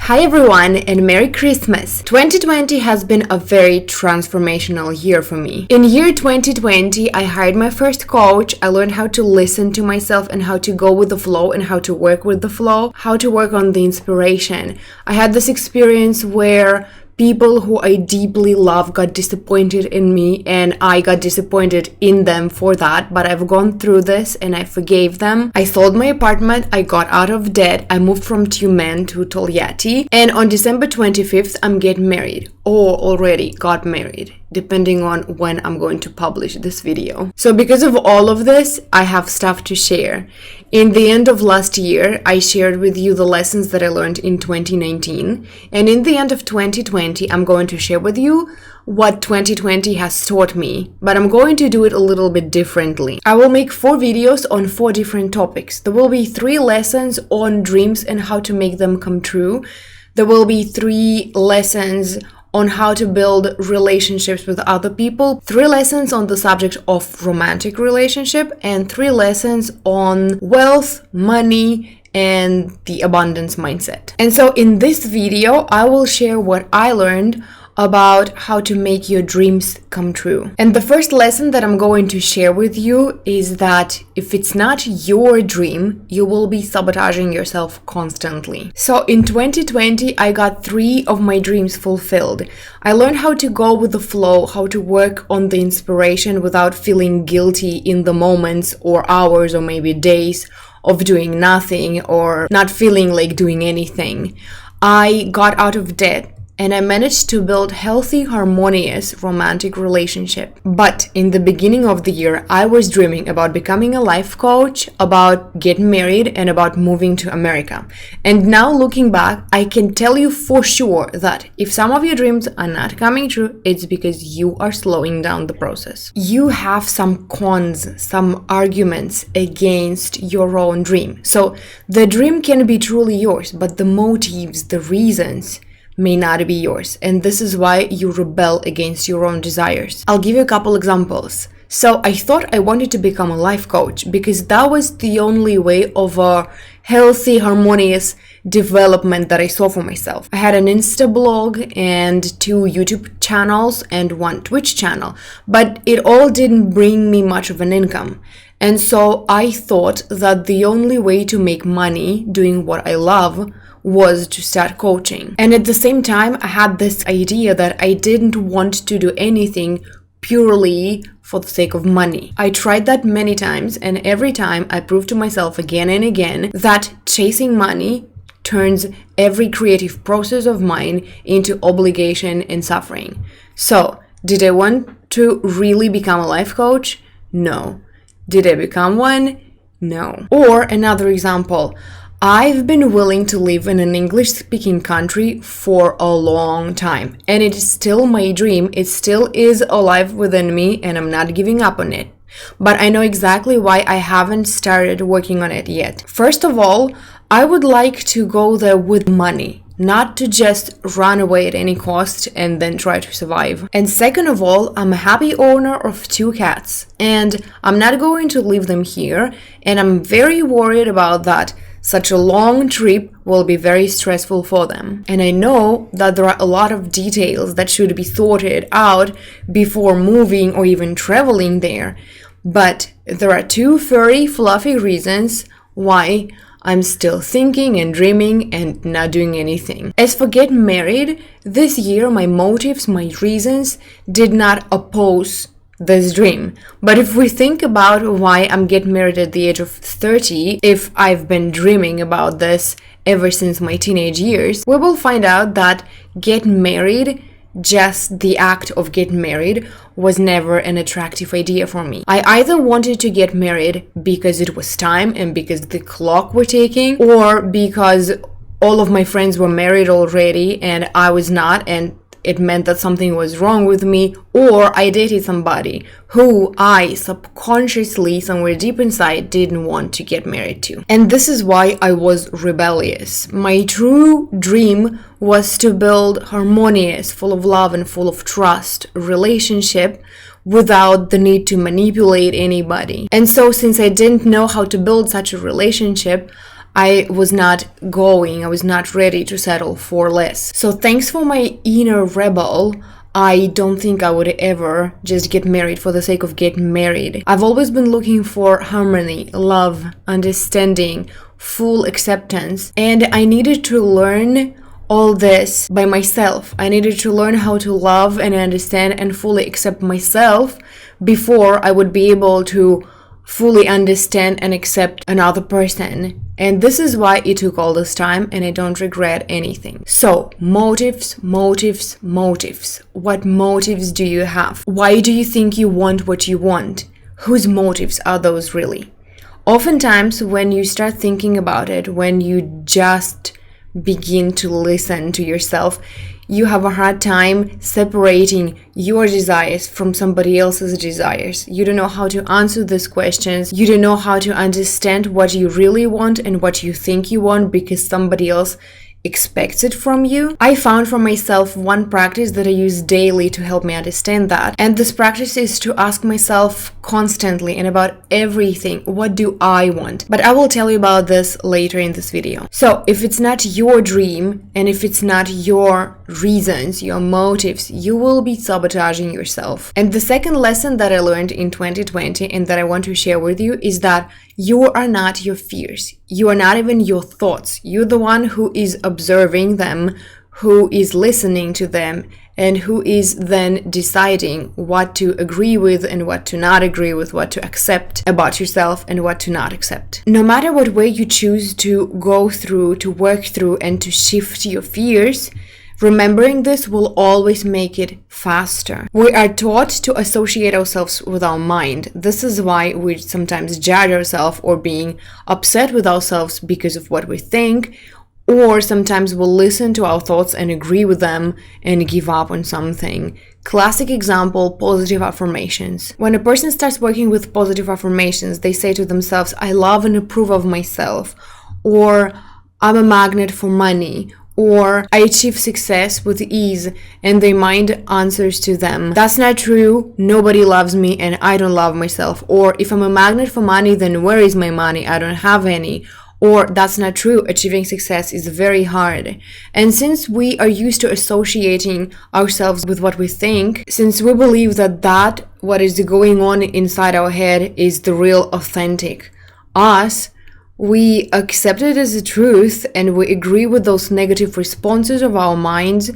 Hi everyone and Merry Christmas! 2020 has been a very transformational year for me. In year 2020, I hired my first coach, I learned how to listen to myself and how to go with the flow and how to work with the flow, how to work on the inspiration. I had this experience where people who I deeply love got disappointed in me and I got disappointed in them for that, but I've gone through this and I forgave them. I sold my apartment, I got out of debt, I moved from Tumen to Toliati, and on December 25th I'm getting married, or already got married, depending on when I'm going to publish this video. So because of all of this, I have stuff to share. In the end of last year, I shared with you the lessons that I learned in 2019. And in the end of 2020, I'm going to share with you what 2020 has taught me, but I'm going to do it a little bit differently. I will make 4 videos on 4 different topics. There will be 3 lessons on dreams and how to make them come true. There will be 3 lessons on how to build relationships with other people, 3 lessons on the subject of romantic relationship, and 3 lessons on wealth, money, and the abundance mindset. And so in this video, I will share what I learned about how to make your dreams come true. And the first lesson that I'm going to share with you is that if it's not your dream, you will be sabotaging yourself constantly. So in 2020, I got 3 of my dreams fulfilled. I learned how to go with the flow, how to work on the inspiration without feeling guilty in the moments or hours or maybe days of doing nothing or not feeling like doing anything. I got out of debt. And I managed to build healthy, harmonious, romantic relationship. But in the beginning of the year, I was dreaming about becoming a life coach, about getting married, and about moving to America. And now looking back, I can tell you for sure that if some of your dreams are not coming true, it's because you are slowing down the process. You have some cons, some arguments against your own dream. So the dream can be truly yours, but the motives, the reasons, may not be yours, and this is why you rebel against your own desires. I'll give you a couple examples. So I thought I wanted to become a life coach because that was the only way of a healthy, harmonious development that I saw for myself. I had an Insta blog and 2 YouTube channels and 1 Twitch channel, but it all didn't bring me much of an income. And so I thought that the only way to make money doing what I love was to start coaching. And at the same time, I had this idea that I didn't want to do anything purely for the sake of money. I tried that many times, and every time I proved to myself again and again that chasing money turns every creative process of mine into obligation and suffering. So, did I want to really become a life coach? No. Did I become one? No. Or another example, I've been willing to live in an English-speaking country for a long time, and it is still my dream. It still is alive within me, and I'm not giving up on it. But I know exactly why I haven't started working on it yet. First of all, I would like to go there with money, not to just run away at any cost and then try to survive. And second of all, I'm a happy owner of 2 cats, and I'm not going to leave them here, and I'm very worried about that. Such a long trip will be very stressful for them. And I know that there are a lot of details that should be sorted out before moving or even traveling there. But there are 2 very fluffy reasons why I'm still thinking and dreaming and not doing anything. As for getting married, this year my motives, my reasons did not oppose this dream. But if we think about why I'm getting married at the age of 30, if I've been dreaming about this ever since my teenage years, we will find out that getting married, just the act of getting married, was never an attractive idea for me. I either wanted to get married because it was time and because the clock were ticking, or because all of my friends were married already and I was not, and it meant that something was wrong with me, or I dated somebody who I subconsciously, somewhere deep inside, didn't want to get married to. And this is why I was rebellious. My true dream was to build harmonious, full of love and full of trust relationship without the need to manipulate anybody. And so since I didn't know how to build such a relationship, I was not ready to settle for less. So thanks for my inner rebel, I don't think I would ever just get married for the sake of getting married. I've always been looking for harmony, love, understanding, full acceptance, and I needed to learn all this by myself. I needed to learn how to love and understand and fully accept myself before I would be able to fully understand and accept another person. And this is why it took all this time, and I don't regret anything. So, motives. What motives do you have? Why do you think you want what you want? Whose motives are those really? Oftentimes, when you start thinking about it, when you just begin to listen to yourself, you have a hard time separating your desires from somebody else's desires. You don't know how to answer these questions. You don't know how to understand what you really want and what you think you want because somebody else expects it from you. I found for myself one practice that I use daily to help me understand that. And this practice is to ask myself constantly and about everything, what do I want? But I will tell you about this later in this video. So if it's not your dream and if it's not your reasons, your motives, you will be sabotaging yourself. And the second lesson that I learned in 2020 and that I want to share with you is that you are not your fears. You are not even your thoughts. You're the one who is observing them, who is listening to them, and who is then deciding what to agree with and what to not agree with, what to accept about yourself and what to not accept. No matter what way you choose to go through, to work through, and to shift your fears, remembering this will always make it faster. We are taught to associate ourselves with our mind. This is why we sometimes judge ourselves or being upset with ourselves because of what we think, or sometimes we'll listen to our thoughts and agree with them and give up on something. Classic example, positive affirmations. When a person starts working with positive affirmations, they say to themselves, I love and approve of myself, or I'm a magnet for money, or I achieve success with ease, and their mind answers to them, that's not true, nobody loves me and I don't love myself. Or if I'm a magnet for money, then where is my money? I don't have any. Or that's not true, achieving success is very hard. And since we are used to associating ourselves with what we think, since we believe that what is going on inside our head is the real authentic us, we accept it as a truth and we agree with those negative responses of our minds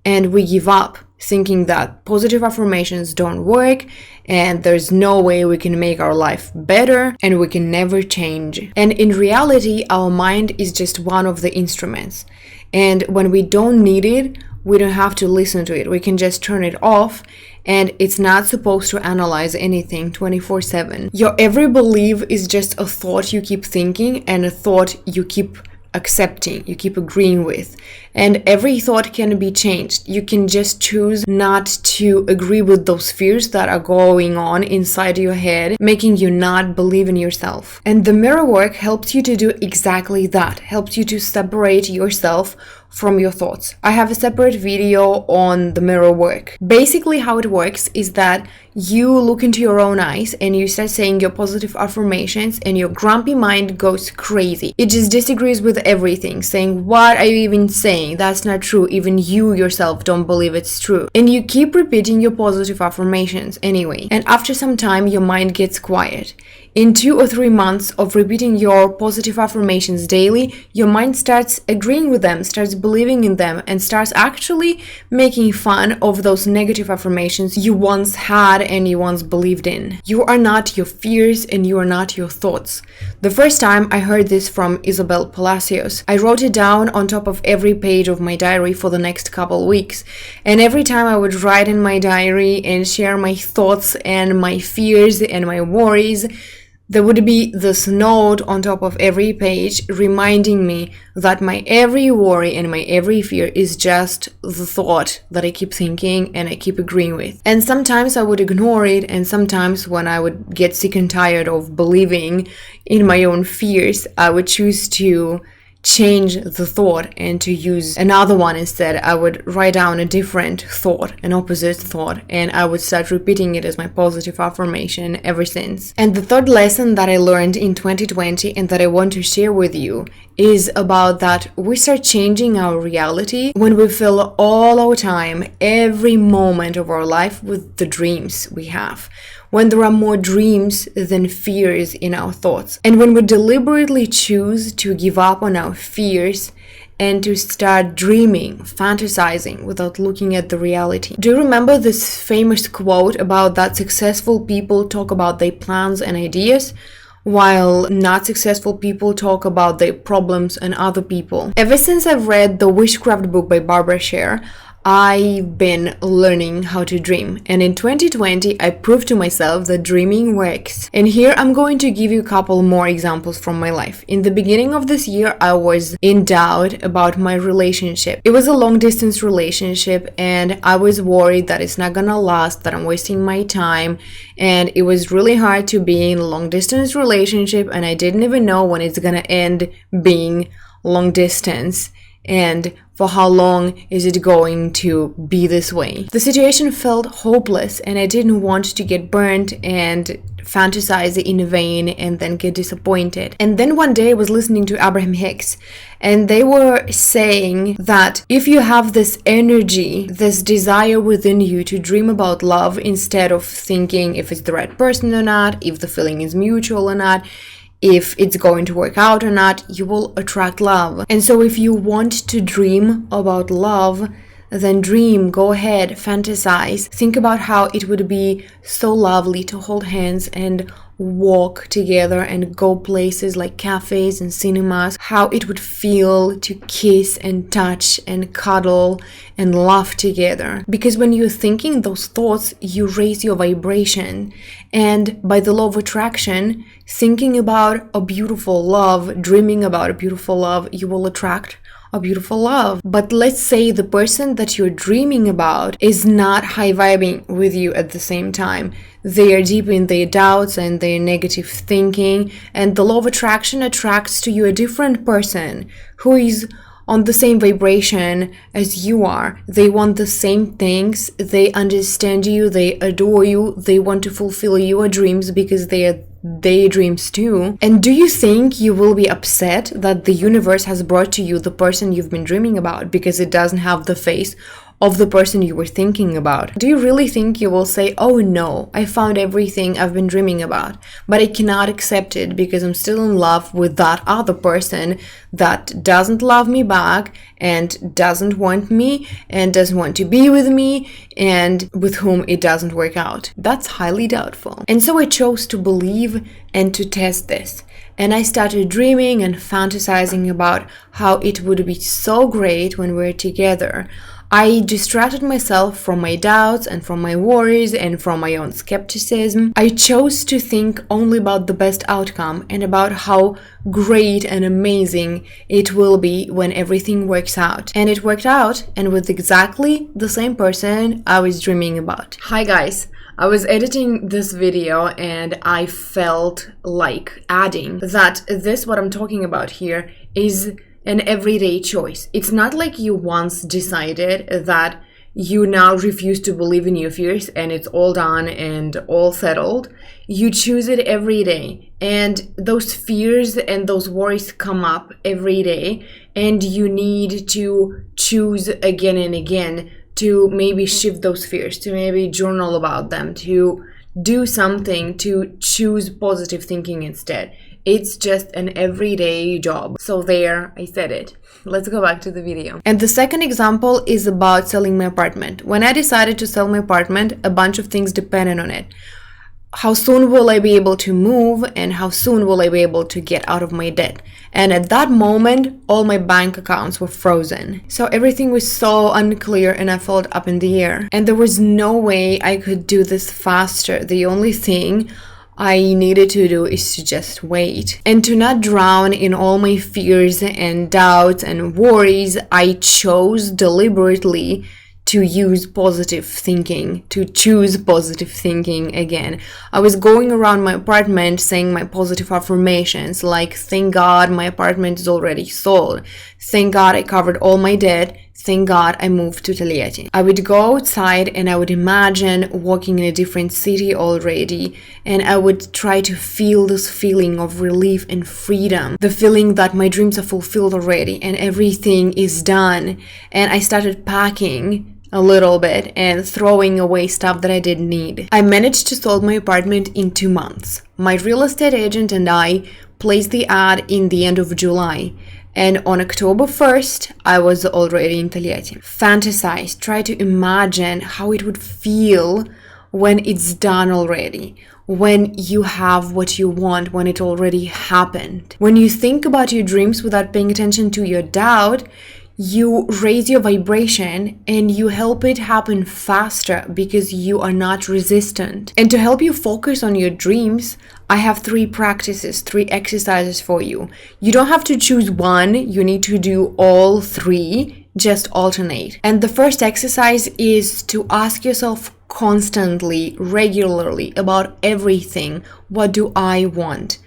and we give up, thinking that positive affirmations don't work and there's no way we can make our life better and we can never change. And in reality, our mind is just one of the instruments. And when we don't need it, we don't have to listen to it. We can just turn it off, and it's not supposed to analyze anything 24/7. Your every belief is just a thought you keep thinking and a thought you keep accepting, you keep agreeing with. And every thought can be changed. You can just choose not to agree with those fears that are going on inside your head, making you not believe in yourself. And the mirror work helps you to do exactly that, helps you to separate yourself from your thoughts. I have a separate video on the mirror work. Basically how it works is that you look into your own eyes and you start saying your positive affirmations and your grumpy mind goes crazy. It just disagrees with everything, saying, what are you even saying? That's not true. Even you yourself don't believe it's true. And you keep repeating your positive affirmations anyway. And after some time, your mind gets quiet. In 2 or 3 months of repeating your positive affirmations daily, your mind starts agreeing with them, starts believing in them, and starts actually making fun of those negative affirmations you once had and you once believed in. You are not your fears and you are not your thoughts. The first time I heard this from Isabel Palacios, I wrote it down on top of every page of my diary for the next couple weeks. And every time I would write in my diary and share my thoughts and my fears and my worries, there would be this note on top of every page reminding me that my every worry and my every fear is just the thought that I keep thinking and I keep agreeing with. And sometimes I would ignore it, and sometimes when I would get sick and tired of believing in my own fears, I would choose to change the thought and to use another one instead. I would write down a different thought, an opposite thought, and I would start repeating it as my positive affirmation ever since. And the third lesson that I learned in 2020 and that I want to share with you is about that we start changing our reality when we fill all our time, every moment of our life with the dreams we have. When there are more dreams than fears in our thoughts. And when we deliberately choose to give up on our fears and to start dreaming, fantasizing without looking at the reality. Do you remember this famous quote about that successful people talk about their plans and ideas, while not successful people talk about their problems and other people? Ever since I've read the Witchcraft book by Barbara Sher, I've been learning how to dream, and in 2020 I proved to myself that dreaming works. And here I'm going to give you a couple more examples from my life. In the beginning of this year I was in doubt about my relationship. It was a long distance relationship and I was worried that it's not gonna last, that I'm wasting my time, and it was really hard to be in a long distance relationship, and I didn't even know when it's gonna end being long distance. And for how long is it going to be this way? The situation felt hopeless and I didn't want to get burnt and fantasize in vain and then get disappointed. And then one day I was listening to Abraham Hicks and they were saying that if you have this energy, this desire within you to dream about love instead of thinking if it's the right person or not, if the feeling is mutual or not, if it's going to work out or not, you will attract love. And so if you want to dream about love, then dream, go ahead, fantasize. Think about how it would be so lovely to hold hands and walk together and go places like cafes and cinemas, how it would feel to kiss and touch and cuddle and laugh together. Because when you're thinking those thoughts, you raise your vibration, and by the law of attraction, thinking about a beautiful love, dreaming about a beautiful love, you will attract a beautiful love. But let's say the person that you're dreaming about is not high vibing with you at the same time. They are deep in their doubts and their negative thinking, and the law of attraction attracts to you a different person who is on the same vibration as you are. They want the same things, they understand you, they adore you, they want to fulfill your dreams because they are their dreams too. And do you think you will be upset that the universe has brought to you the person you've been dreaming about because it doesn't have the face of the person you were thinking about? Do you really think you will say, oh no, I found everything I've been dreaming about, but I cannot accept it because I'm still in love with that other person that doesn't love me back and doesn't want me and doesn't want to be with me and with whom it doesn't work out? That's highly doubtful. And so I chose to believe and to test this. And I started dreaming and fantasizing about how it would be so great when we're together. I distracted myself from my doubts and from my worries and from my own skepticism. I chose to think only about the best outcome and about how great and amazing it will be when everything works out. And it worked out, and with exactly the same person I was dreaming about. Hi guys. I was editing this video and I felt like adding that what I'm talking about here is an everyday choice. It's not like you once decided that you now refuse to believe in your fears and it's all done and all settled. You choose it every day, and those fears and those worries come up every day, and you need to choose again and again to maybe shift those fears, to maybe journal about them, to do something, to choose positive thinking instead. It's just an everyday job. So there, I said it. Let's go back to the video. And the second example is about selling my apartment. When I decided to sell my apartment, a bunch of things depended on it. How soon will I be able to move, and how soon will I be able to get out of my debt? And at that moment, all my bank accounts were frozen. So everything was so unclear and I felt up in the air. And there was no way I could do this faster. The only thing I needed to do is to just wait. And to not drown in all my fears and doubts and worries, I chose deliberately to use positive thinking, to choose positive thinking again. I was going around my apartment saying my positive affirmations like, thank God my apartment is already sold. Thank God I covered all my debt. Thank God I moved to Taliati. I would go outside and I would imagine walking in a different city already, and I would try to feel this feeling of relief and freedom, the feeling that my dreams are fulfilled already and everything is done. And I started packing a little bit and throwing away stuff that I didn't need. I managed to sell my apartment in 2 months. My real estate agent and I placed the ad in the end of July. And on October 1st, I was already in Taliati. Fantasize, try to imagine how it would feel when it's done already, when you have what you want, when it already happened. When you think about your dreams without paying attention to your doubt, you raise your vibration and you help it happen faster because you are not resistant. And to help you focus on your dreams, I have 3 practices, 3 exercises for you. You don't have to choose one, you need to do all 3, just alternate. And the first exercise is to ask yourself constantly, regularly about everything. What do I want?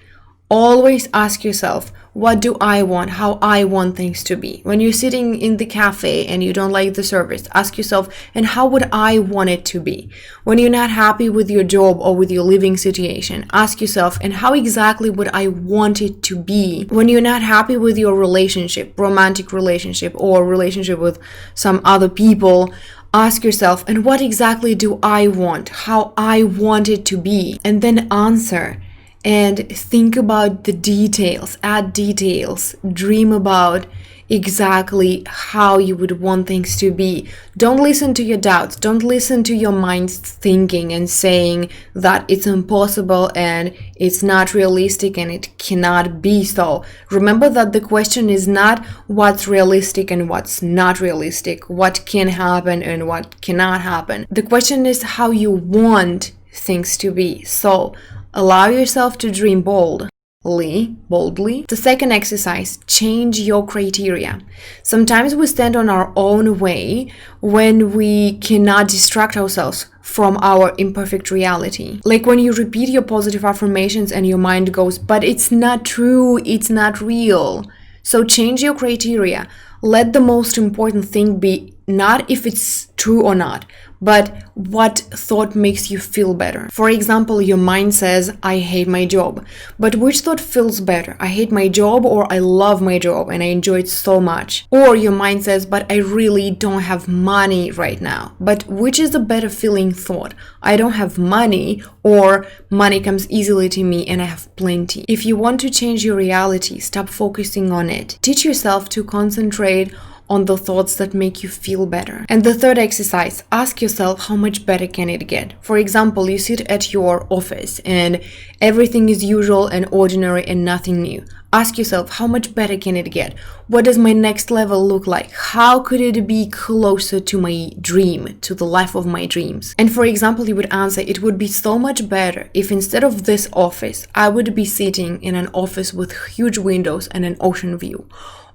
Always ask yourself, what do I want? How I want things to be. When you're sitting in the cafe and you don't like the service, ask yourself, and how would I want it to be? When you're not happy with your job or with your living situation, ask yourself, and how exactly would I want it to be? When you're not happy with your relationship, romantic relationship, or relationship with some other people, ask yourself, and what exactly do I want? How I want it to be? And then answer. And think about the details, add details, dream about exactly how you would want things to be. Don't listen to your doubts. Don't listen to your mind's thinking and saying that it's impossible and it's not realistic and it cannot be so. Remember that the question is not what's realistic and what's not realistic, what can happen and what cannot happen. The question is how you want things to be. So allow yourself to dream boldly. The second exercise, change your criteria. Sometimes we stand on our own way when we cannot distract ourselves from our imperfect reality. Like when you repeat your positive affirmations and your mind goes, but it's not true, it's not real. So change your criteria. Let the most important thing be not if it's true or not, but what thought makes you feel better. For example, your mind says, I hate my job. But which thought feels better? I hate my job, or I love my job and I enjoy it so much. Or your mind says, but I really don't have money right now. But which is a better feeling thought? I don't have money, or money comes easily to me and I have plenty. If you want to change your reality, stop focusing on it. Teach yourself to concentrate on the thoughts that make you feel better. And the third exercise, ask yourself how much better can it get. For example, you sit at your office and everything is usual and ordinary and nothing new. Ask yourself, how much better can it get? What does my next level look like? How could it be closer to my dream, to the life of my dreams? And for example, you would answer, it would be so much better if instead of this office, I would be sitting in an office with huge windows and an ocean view.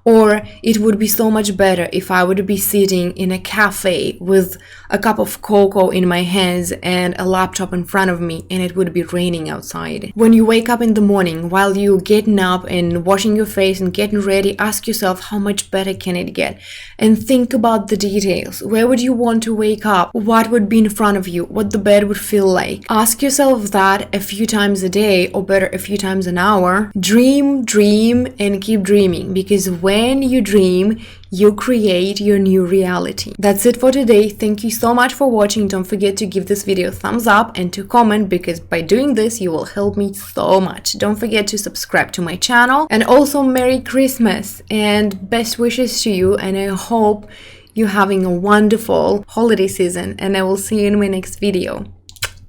Or it would be so much better if I would be sitting in a cafe with a cup of cocoa in my hands and a laptop in front of me and it would be raining outside. When you wake up in the morning, while you're getting up and washing your face and getting ready, ask yourself how much better can it get? And think about the details. Where would you want to wake up? What would be in front of you? What the bed would feel like? Ask yourself that a few times a day, or better, a few times an hour. Dream, and keep dreaming, because when you dream, you create your new reality. That's it for today. Thank you so much for watching. Don't forget to give this video a thumbs up and to comment, because by doing this, you will help me so much. Don't forget to subscribe to my channel, and also Merry Christmas and best wishes to you. And I hope you're having a wonderful holiday season, and I will see you in my next video.